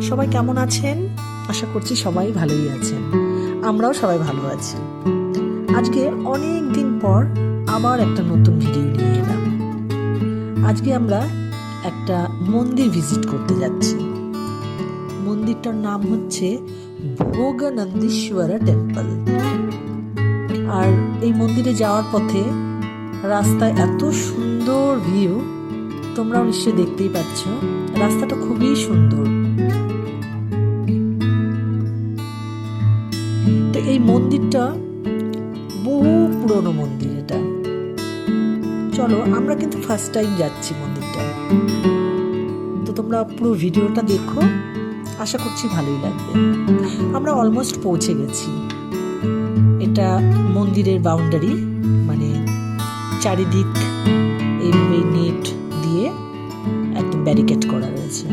সবাই কেমন আছেন? আশা করছি সবাই ভালোই আছেন। আমরাও সবাই ভালো আছি। আজকে অনেক দিন পর আবার একটা নতুন ভিডিও নিয়ে এলাম। আজকে আমরা একটা মন্দির ভিজিট করতে যাচ্ছি। মন্দিরটার নাম হচ্ছে ভোগনন্দীশ্বর টেম্পল। আর এই মন্দিরে যাওয়ার পথে রাস্তায় এত সুন্দর ভিউ, তোমরাও নিশ্চয়ই দেখতেই পাচ্ছ। রাস্তাটা খুবই সুন্দর। তো এই মন্দিরটা বহু পুরনো মন্দির। এটা চলো, আমরা কিন্তু ফার্স্ট টাইম যাচ্ছি মন্দিরটা। তো তোমরা পুরো ভিডিওটা দেখো, আশা করছি ভালোই লাগবে। আমরা অলমোস্ট পৌঁছে গেছি। এটা মন্দিরের বাউন্ডারি, মানে চারিদিক এইভাবে নেট দিয়ে একদম ব্যারিকেড করা রয়েছে।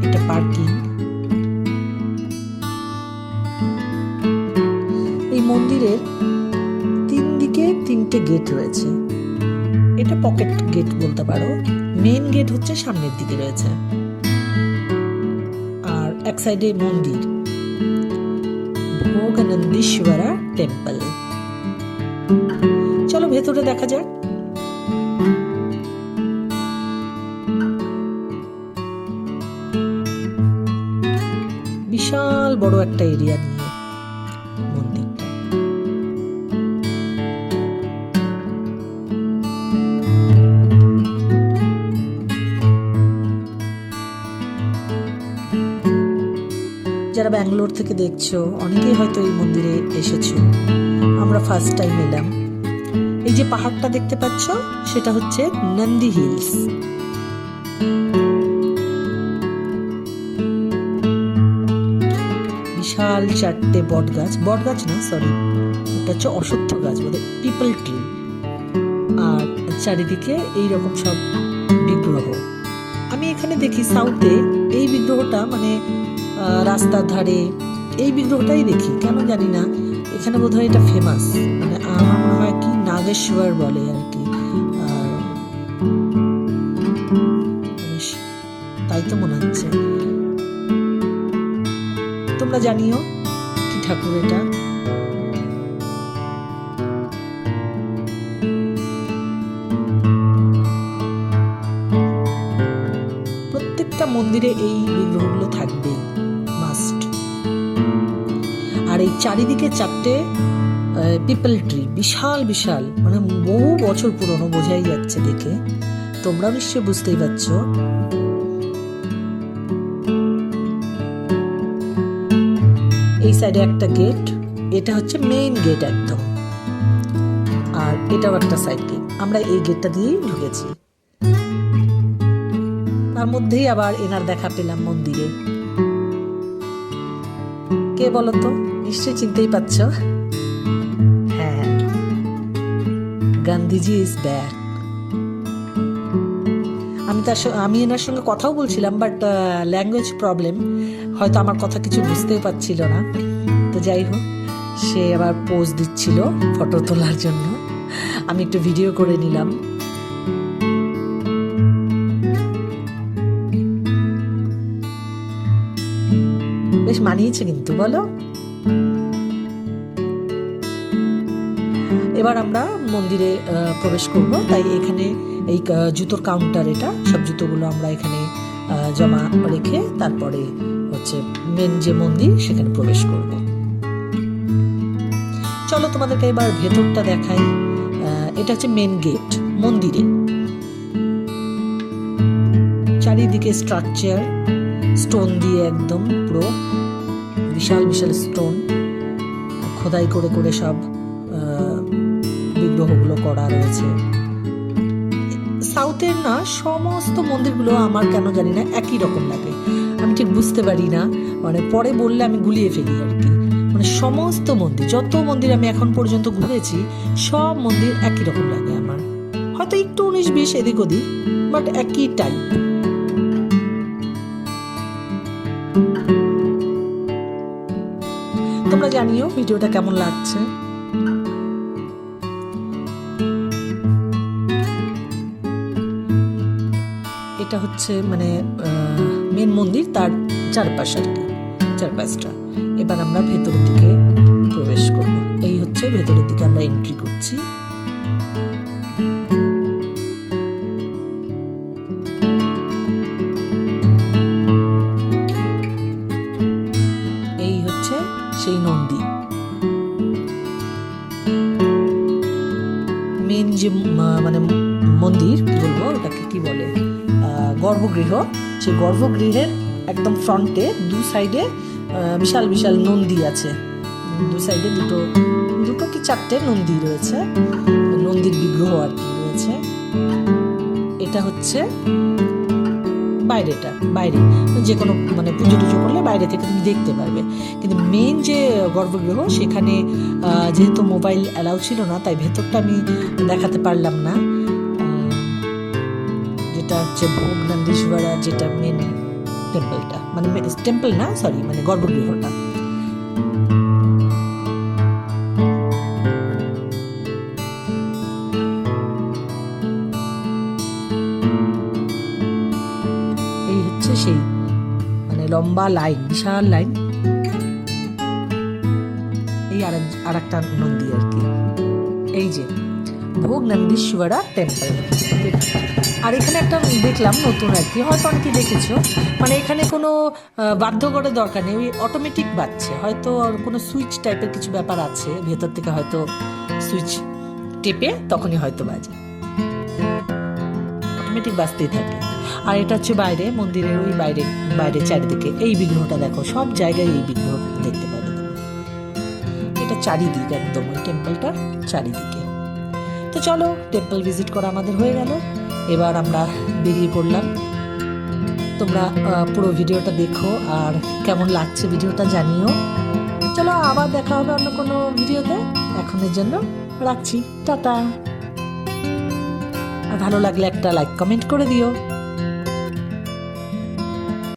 এটা পার্কিং। এই মন্দিরের তিন দিকে তিনটে গেট রয়েছে। এটা পকেট গেট বলতে পারো। মেইন গেট হচ্ছে সামনের দিকে রয়েছে, আর এক সাইডে মন্দির ভোগনন্দীশ্বর টেম্পল। চলো ভেতরে দেখা যাক। বিশাল বড় একটা এরিয়া নিয়ে মন্দিরটা। যারা ব্যাঙ্গালোর থেকে দেখছো, অনেকেই হয়তো এই মন্দিরে এসেছো। আমরা ফার্স্ট টাইম এলাম। এই যে পাহাড়টা দেখতে পাচ্ছ, সেটা হচ্ছে নন্দী হিলস। বিশাল চারটে বট গাছ না, সরি, এটা হচ্ছে অশ্বত্থ গাছ, বলে পিপল ট্রি। আর চারিদিকে এইরকম সব বিগ্রহ। আমি এখানে দেখি সাউথে এই বিগ্রহটা, মানে রাস্তার ধারে এই বিগ্রহটাই দেখি, কেন জানি না। এখানে বোধহয় এটা ফেমাস, মানে আমার মনে হয় কি নাগেশ্বর বলে আর কি, তাই তো মনে হচ্ছে। তোমরা জানিও কি ঠাকুর এটা। প্রত্যেকটা মন্দিরে এই বিগ্রহগুলো থাকবেই, মাস্ট। আর এই চারিদিকে চারটে পিপল ট্রি, বিশাল বিশাল, মানে বহু বছর পুরনো, বোঝাই যাচ্ছে দেখে। তোমরা নিশ্চয়ই বুঝতেই পারছো। এই সাইডে একটা গেট, এটা হচ্ছে মেইন গেট একদম। আর এটাও একটা সাইড গেট। আমরা এই গেটটা দিয়েই ঢুকেছি। তার মধ্যেই আবার এনার দেখা পেলাম মন্দিরে। কে বলতো? নিশ্চয়ই চিনতেই পারছ। হ্যাঁ, গান্ধীজি ইজ ব্যাক। আমি এনার সঙ্গে কথাও বলছিলাম, বাট ল্যাঙ্গুয়েজ প্রবলেম, হয়তো আমার কথা কিছু বুঝতেই পারছিল না। তো যাই হোক, সে আবার পোজ দিচ্ছিল ফটো তোলার জন্য। আমি একটু ভিডিও করে নিলাম। বেশ মানিয়েছে কিন্তু, বলো। এবার আমরা মন্দিরে প্রবেশ করব, তাই এখানে এই জুতোর কাউন্টার, এটা সব জুতোগুলো আমরা এখানে জমা রেখে তারপরে হচ্ছে মেন যে মন্দির, সেখানে প্রবেশ করব। চলো তোমাদেরকে এবার ভেতরটা দেখাই। এটা হচ্ছে মেন গেট মন্দিরে। চারিদিকে স্ট্রাকচার স্টোন দিয়ে একদম পুরো বিশাল বিশাল স্টোন খোদাই করে করে সব বিগ্রহগুলো করা রয়েছে। সাউথের না সমস্ত মন্দিরগুলো আমার কেন জানি না একই রকম লাগে। আমি ঠিক বুঝতে পারি না, মানে পরে বললে আমি গুলিয়ে ফেলি আর কি। মানে সমস্ত মন্দির, যত মন্দির আমি এখন পর্যন্ত ঘুরেছি, সব মন্দির একই রকম লাগে আমার। হয়তো একটু 19-20 এদিক ওদিক, বাট একই টাইপ। তোমরা জানিও ভিডিওটা কেমন লাগছে। এটা হচ্ছে মানে মেন মন্দির, তার চারপাশ আর কি, চারপাশটা। এবার আমরা ভেতরের দিকে প্রবেশ করব। এই হচ্ছে ভেতরের দিকে আমরা এন্ট্রি করছি। এই হচ্ছে সেই নন্দী, মেন যে মানে মন্দির কি বলবো ওটাকে কি বলে, গর্ভগৃহ। সেই গর্ভগৃহের একদম ফ্রন্টে দু সাইডে বিশাল বিশাল নন্দী আছে। দু সাইডে দুটো কি চারটে নন্দী রয়েছে, নন্দীর বিগ্রহ আর কি রয়েছে। এটা হচ্ছে বাইরেটা, বাইরে যে কোনো মানে পুজো টুজো করলে বাইরে থেকে তুমি দেখতে পারবে। কিন্তু মেন যে গর্ভগৃহ সেখানে যেহেতু মোবাইল অ্যালাউ ছিল না, তাই ভেতরটা আমি দেখাতে পারলাম না। যেটা হচ্ছে ভোগনন্দীশ্বরা, যেটা মেন টেম্পলটা, মানে টেম্পল না সরি, মানে গর্ভগৃহটা। এই হচ্ছে সেই মানে লম্বা লাইন, বিশাল লাইন। এই আর একটা নন্দী আর কি, এই যে ভোগনন্দীশ্বরা টেম্পল। আর এখানে একটা দেখলাম নতুন আর কি, হয়তো অনেকে দেখেছো, মানে এখানে কোনো বাধ্য করে দরকার নেই, ওই অটোমেটিক বাজছে, হয়তো কোনো সুইচ টাইপের কিছু ব্যাপার আছে, ভেতর থেকে হয়তো সুইচ টেপে তখনই হয়তো বাজে, অটোমেটিক বাজতেই থাকে। আর এটা হচ্ছে বাইরে মন্দিরের, ওই বাইরে চারিদিকে এই বিগ্রহটা দেখো, সব জায়গায় এই বিগ্রহ দেখতে পাবে তুমি। এটা চারিদিকে একদম ওই টেম্পলটার চারিদিকে। তো চলো, টেম্পল ভিজিট করা আমাদের হয়ে গেল, এবার আমরা বেরিয়ে পড়লাম। তোমরা পুরো ভিডিওটা দেখো আর কেমন লাগছে ভিডিওটা জানিও। চলো, আবার দেখা হবে অন্য কোনো ভিডিওতে। এখনের জন্য রাখছি, টাটা। আর ভালো লাগলে একটা লাইক কমেন্ট করে দিও।